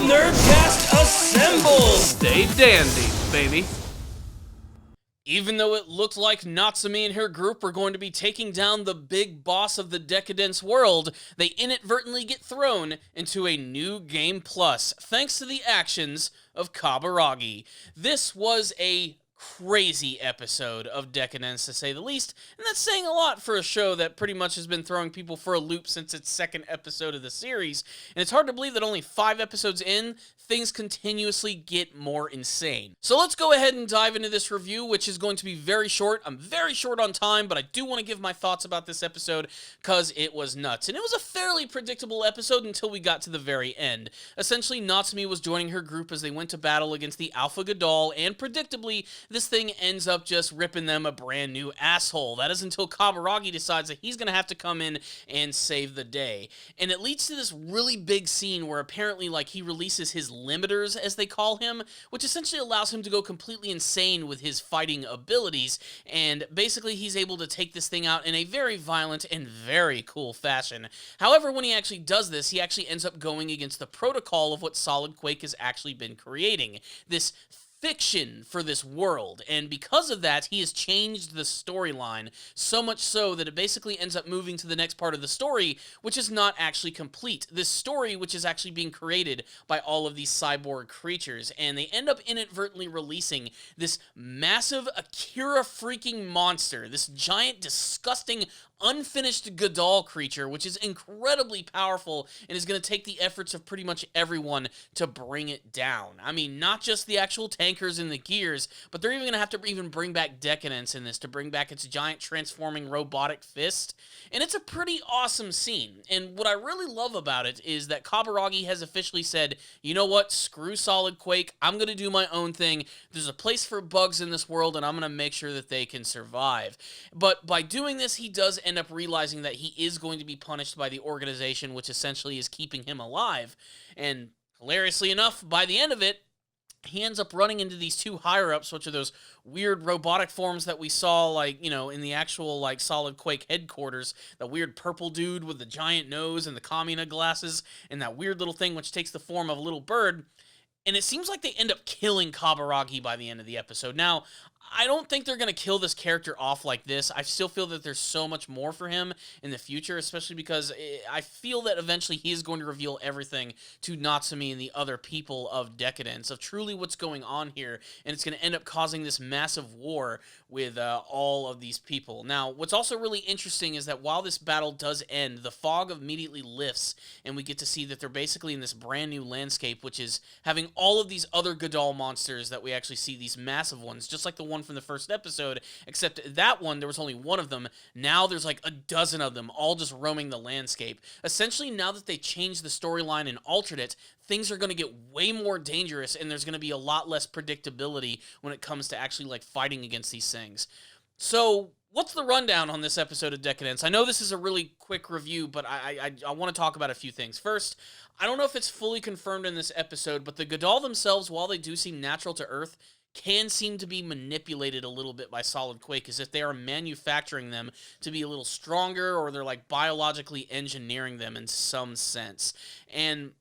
Nerdcast assemble! Stay dandy, baby. Even though it looked like Natsume and her group were going to be taking down the big boss of the Deca-Dence world, they inadvertently get thrown into a new Game Plus, thanks to the actions of Kaburagi. This was a crazy episode of Deca-Dence, to say the least, and that's saying a lot for a show that pretty much has been throwing people for a loop since its second episode of the series, and it's hard to believe that only 5 episodes in, things continuously get more insane. So let's go ahead and dive into this review, which is going to be very short. I'm very short on time, but I do want to give my thoughts about this episode, because it was nuts, and it was a fairly predictable episode until we got to the very end. Essentially, Natsume was joining her group as they went to battle against the Alpha Gadoll, and predictably, this thing ends up just ripping them a brand new asshole. That is until Kaburagi decides that he's going to have to come in and save the day. And it leads to this really big scene where apparently, like, he releases his limiters, as they call him, which essentially allows him to go completely insane with his fighting abilities, and basically he's able to take this thing out in a very violent and very cool fashion. However, when he actually does this, he actually ends up going against the protocol of what Solid Quake has actually been creating. This fiction for this world, and because of that, he has changed the storyline, so much so that it basically ends up moving to the next part of the story, which is not actually complete. This story, which is actually being created by all of these cyborg creatures, and they end up inadvertently releasing this massive Akira freaking monster, this giant, disgusting, unfinished Gadoll creature, which is incredibly powerful and is going to take the efforts of pretty much everyone to bring it down. I mean, not just the actual tankers and the gears, but they're even going to have to even bring back Deca-Dence in this to bring back its giant transforming robotic fist. And it's a pretty awesome scene. And what I really love about it is that Kaburagi has officially said, you know what, screw Solid Quake, I'm going to do my own thing. There's a place for bugs in this world, and I'm going to make sure that they can survive. But by doing this, he does end up realizing that he is going to be punished by the organization, which essentially is keeping him alive. And hilariously enough, by the end of it, he ends up running into these 2 higher-ups, which are those weird robotic forms that we saw, like, you know, in the actual, like, Solid Quake headquarters. The weird purple dude with the giant nose and the Kamina glasses, and that weird little thing which takes the form of a little bird. And it seems like they end up killing Kaburagi by the end of the episode. Now, I don't think they're going to kill this character off like this. I still feel that there's so much more for him in the future, especially because I feel that eventually he is going to reveal everything to Natsume and the other people of Deca-Dence, of truly what's going on here, and it's going to end up causing this massive war with all of these people. Now, what's also really interesting is that while this battle does end, the fog immediately lifts, and we get to see that they're basically in this brand new landscape, which is having all of these other Gadoll monsters that we actually see, these massive ones, just like the one from the first episode, except that one, there was only one of them. Now there's like a dozen of them, all just roaming the landscape. Essentially, now that they changed the storyline and altered it, things are going to get way more dangerous, and there's going to be a lot less predictability when it comes to actually, like, fighting against these things. So, what's the rundown on this episode of Deca-Dence? I know this is a really quick review, but I want to talk about a few things. First, I don't know if it's fully confirmed in this episode, but the Gadoll themselves, while they do seem natural to Earth, can seem to be manipulated a little bit by Solid Quake, as if they are manufacturing them to be a little stronger, or they're like biologically engineering them in some sense. And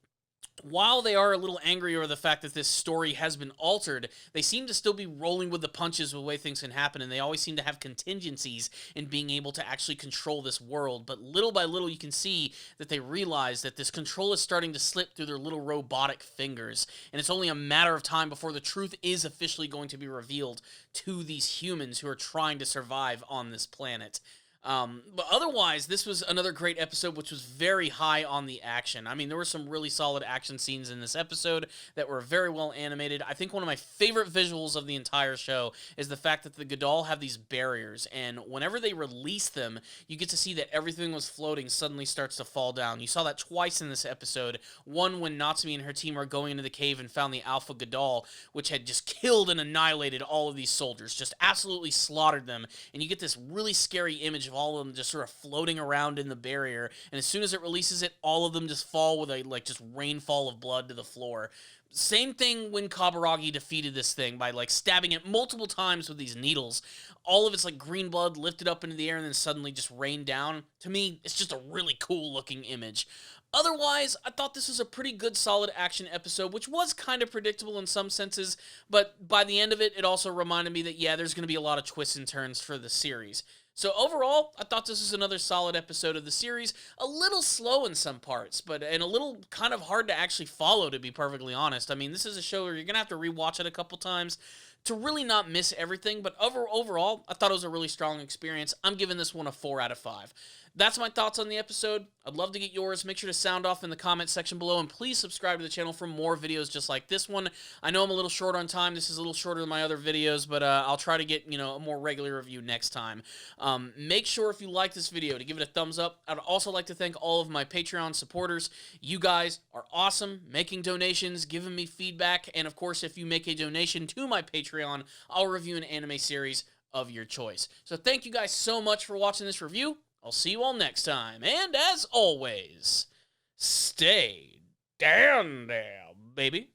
while they are a little angry over the fact that this story has been altered, they seem to still be rolling with the punches with the way things can happen, and they always seem to have contingencies in being able to actually control this world. But little by little, you can see that they realize that this control is starting to slip through their little robotic fingers, and it's only a matter of time before the truth is officially going to be revealed to these humans who are trying to survive on this planet. But otherwise, this was another great episode, which was very high on the action. I mean, there were some really solid action scenes in this episode that were very well animated. I think one of my favorite visuals of the entire show is the fact that the Gadoll have these barriers, and whenever they release them, you get to see that everything was floating suddenly starts to fall down. You saw that twice in this episode. One, when Natsume and her team are going into the cave and found the Alpha Gadoll, which had just killed and annihilated all of these soldiers, just absolutely slaughtered them, and you get this really scary image of all of them just sort of floating around in the barrier. And as soon as it releases it, all of them just fall with a, like, just rainfall of blood to the floor. Same thing when Kaburagi defeated this thing by, like, stabbing it multiple times with these needles. All of its, like, green blood lifted up into the air and then suddenly just rained down. To me, it's just a really cool looking image. Otherwise, I thought this was a pretty good, solid action episode, which was kind of predictable in some senses, but by the end of it, it also reminded me that, yeah, there's going to be a lot of twists and turns for the series. So overall, I thought this was another solid episode of the series. A little slow in some parts, and a little kind of hard to actually follow, to be perfectly honest. I mean, this is a show where you're going to have to rewatch it a couple times to really not miss everything, but overall, I thought it was a really strong experience. I'm giving this one a 4 out of 5. That's my thoughts on the episode. I'd love to get yours. Make sure to sound off in the comment section below, and please subscribe to the channel for more videos just like this one. I know I'm a little short on time. This is a little shorter than my other videos, but I'll try to get, a more regular review next time. Make sure if you like this video to give it a thumbs up. I'd also like to thank all of my Patreon supporters. You guys are awesome, making donations, giving me feedback, and of course, if you make a donation to my Patreon, I'll review an anime series of your choice. So thank you guys so much for watching this review. I'll see you all next time, and as always, stay down there, baby.